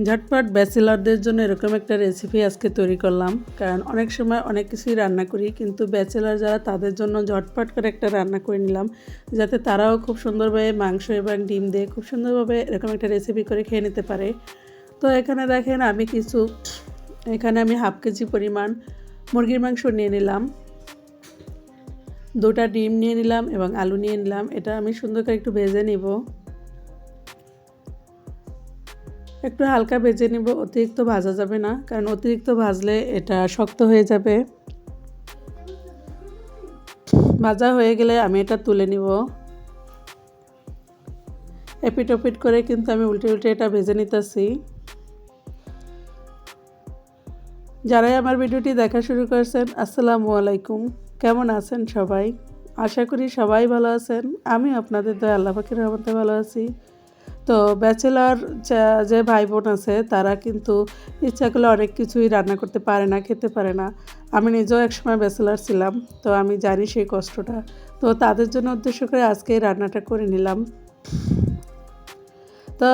ঝটপট ব্যাচেলারদের জন্য এরকম একটা রেসিপি আজকে তৈরি করলাম। কারণ অনেক সময় অনেক কিছুই রান্না করি, কিন্তু ব্যাচেলার যারা তাদের জন্য ঝটপট করে একটা রান্না করে নিলাম, যাতে তারাও খুব সুন্দরভাবে মাংস এবং ডিম দিয়ে খুব সুন্দরভাবে এরকম একটা রেসিপি করে খেয়ে নিতে পারে। তো এখানে দেখেন আমি হাফ কেজি পরিমাণ মুরগির মাংস নিয়ে নিলাম, 2টা ডিম নিয়ে নিলাম এবং আলু নিয়ে নিলাম। এটা আমি সুন্দর করে একটু ভেজে নিব, একটু হালকা ভেজে নিব, অতিরিক্ত ভাজা যাবে না, কারণ অতিরিক্ত ভাজলে এটা শক্ত হয়ে যাবে। ভাজা হয়ে গেলে আমি এটা তুলে নিব। এপিট ওপিট করে কিন্তু আমি উল্টে উল্টে এটা ভেজে নিতেছি। যারাই আমার ভিডিওটি দেখা শুরু করেছেন, আসসালামু আলাইকুম। কেমন আছেন সবাই? আশা করি সবাই ভালো আছেন। আমি আপনাদের দয়া আল্লাহ পাকের রহমতে ভালো আছি। তো ব্যাচেলার যে ভাই বোন আছে তারা কিন্তু ইচ্ছা করলে অনেক কিছুই রান্না করতে পারে না, খেতে পারে না। আমি নিজেও একসময় ব্যাচেলার ছিলাম, তো আমি জানি সেই কষ্টটা। তো তাদের জন্য উদ্দেশ্য করে আজকে এই রান্নাটা করে নিলাম। তো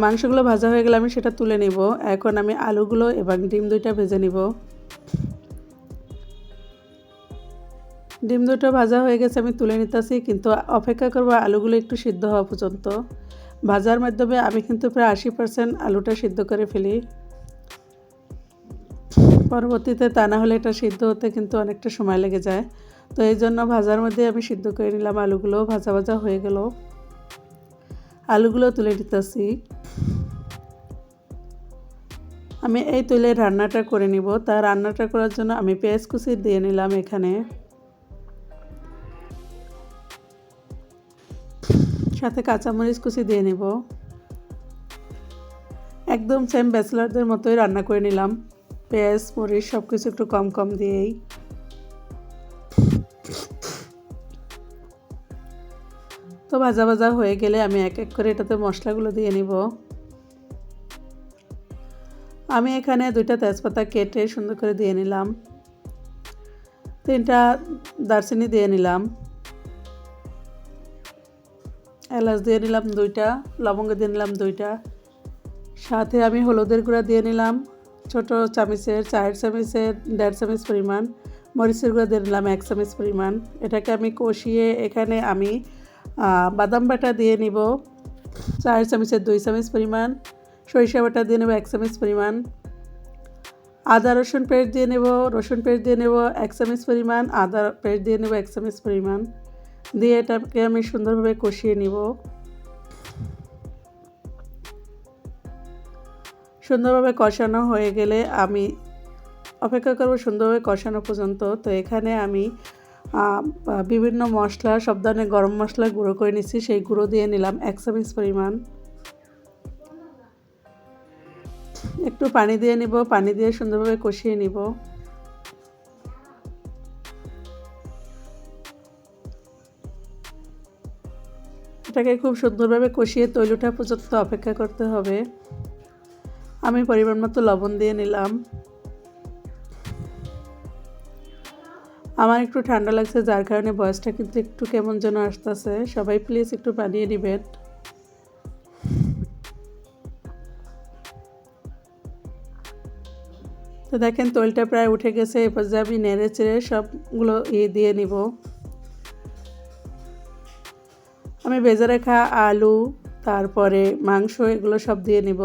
মাংসগুলো ভাজা হয়ে গেলে আমি সেটা তুলে নিব। এখন আমি আলুগুলো এবং ডিম 2টা ভেজে নিব। ডিম 2টা ভাজা হয়ে গেছে, আমি তুলে নিতেছি, কিন্তু অপেক্ষা করব আলুগুলো একটু সিদ্ধ হওয়া পর্যন্ত। ভাজার মাধ্যমে আমি কিন্তু প্রায় 80% আলুটা সিদ্ধ করে ফেলি। পরবর্তীতে তা না হলে এটা সিদ্ধ হতে কিন্তু অনেকটা সময় লেগে যায়। তো এই জন্য ভাজার মধ্যে আমি সিদ্ধ করে নিলাম। আলুগুলো ভাজা ভাজা হয়ে গেল, আলুগুলো তুলে নিতেছি। আমি এই তুলে রান্নাটা করে নিব। তা রান্নাটা করার জন্য আমি পেঁয়াজ কুচি দিয়ে নিলাম এখানে, সাথে কাঁচামরিচ কুচি দিয়ে নিব। একদম সেম ব্যাচেলারদের মতোই রান্না করে নিলাম, পেঁয়াজ মরিচ সব কিছু একটু কম কম দিয়েই। তো ভাজা ভাজা হয়ে গেলে আমি এক এক করে এটাতে মশলাগুলো দিয়ে নিব। আমি এখানে 2টা তেজপাতা কেটে সুন্দর করে দিয়ে নিলাম, 3টা দারচিনি দিয়ে নিলাম, এলাচ দিয়ে নিলাম 2টা, লবঙ্গ দিয়ে নিলাম 2টা। সাথে আমি হলুদের গুঁড়া দিয়ে নিলাম ছোটো চামচের 4 চামচের 1.5 চামচ পরিমাণ, মরিচের গুঁড়া দিয়ে নিলাম 1 চামচ পরিমাণ। এটাকে আমি কষিয়ে এখানে আমি বাদাম বাটা দিয়ে নিব 4 চামচের 2 চামচ পরিমাণ, সরিষা বাটা দিয়ে নেব 1 চামচ পরিমাণ, আদা রসুন পেস্ট দিয়ে নেব, রসুন পেস্ট দিয়ে নেব 1 চামচ পরিমাণ, আদা পেস্ট দিয়ে নেব 1 চামচ পরিমাণ, দিয়ে এটাকে আমি সুন্দরভাবে কষিয়ে নিব। সুন্দরভাবে কষানো হয়ে গেলে আমি অপেক্ষা করব সুন্দরভাবে কষানো পর্যন্ত। তো এখানে আমি বিভিন্ন মশলা, সব ধরনের গরম মশলা গুঁড়ো করে নিচ্ছি, সেই গুঁড়ো দিয়ে নিলাম 1 চামচ পরিমাণ। একটু পানি দিয়ে নিব, পানি দিয়ে সুন্দরভাবে কষিয়ে নিব। এটাকে খুব সুন্দরভাবে কষিয়ে তৈল ওঠা পর্যন্ত অপেক্ষা করতে হবে। আমি পরিমাণ মতো লবণ দিয়ে নিলাম। আমার একটু ঠান্ডা লাগছে, যার কারণে ভয়েসটা কিন্তু একটু কেমন যেন আসতেছে। সবাই প্লিজ একটু বানিয়ে নেবেন। তো দেখেন তৈলটা প্রায় উঠে গেছে। এরপর যে আমি নেড়ে চেড়ে সবগুলো দিয়ে নিব। আমি ভেজে রাখা আলু, তারপরে মাংস, এগুলো সব দিয়ে নিব।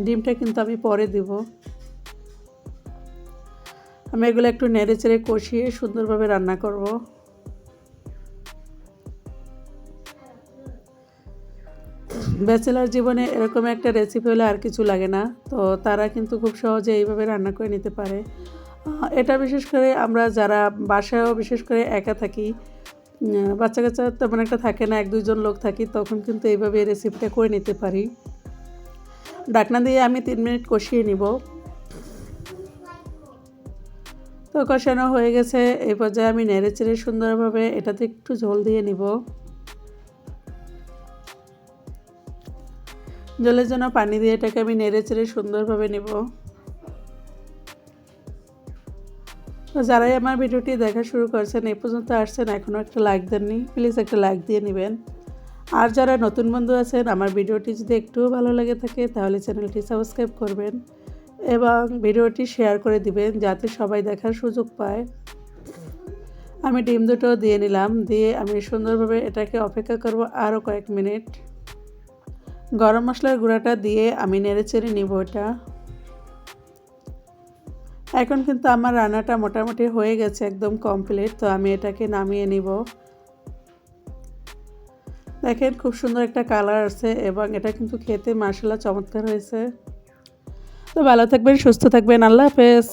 ডিমটা কিন্তু আমি পরে দিব। আমি এগুলো একটু নেড়ে চেড়ে কষিয়ে সুন্দরভাবে রান্না করব। ব্যাচেলার জীবনে এরকম একটা রেসিপি হলে আর কিছু লাগে না, তো তারা কিন্তু খুব সহজে এইভাবে রান্না করে নিতে পারে। এটা বিশেষ করে আমরা যারা বাসায়ও বিশেষ করে একা থাকি, বাচ্চা কাচ্চা তেমন একটা থাকে না, 1-2 জন লোক থাকি, তখন কিন্তু এইভাবে এই রেসিপিটা করে নিতে পারি। ঢাকনা দিয়ে আমি 3 মিনিট কষিয়ে নিব। তো কষানো হয়ে গেছে। এই পর্যায়ে আমি নেড়ে চেড়ে সুন্দরভাবে এটাতে একটু ঝোল দিয়ে নিব। জলের জন্য পানি দিয়ে এটাকে আমি নেড়ে চেড়ে সুন্দরভাবে নেব। তো যারাই আমার ভিডিওটি দেখা শুরু করছেন, এই পর্যন্ত আসছেন, এখনও একটা লাইক দেননি, প্লিজ একটা লাইক দিয়ে নেবেন। আর যারা নতুন বন্ধু আছেন আমার ভিডিওটি যদি একটু ভালো লেগে থাকে তাহলে চ্যানেলটি সাবস্ক্রাইব করবেন এবং ভিডিওটি শেয়ার করে দিবেন যাতে সবাই দেখার সুযোগ পায়। আমি ডিম দুটো দিয়ে নিলাম, দিয়ে আমি সুন্দরভাবে এটাকে অপেক্ষা করব আরও কয়েক মিনিট। গরম মশলার গুঁড়াটা দিয়ে আমি নেড়েচেড়ে নিব এটা। এখন কিন্তু আমার রান্নাটা মোটামুটি হয়ে গেছে, একদম কমপ্লিট। তো আমি এটাকে নামিয়ে নিব। দেখেন খুব সুন্দর একটা কালার আছে এবং এটা কিন্তু খেতে মাশাআল্লাহ চমৎকার হয়েছে। তো ভালো থাকবেন, সুস্থ থাকবেন, আল্লাহ হাফেজ।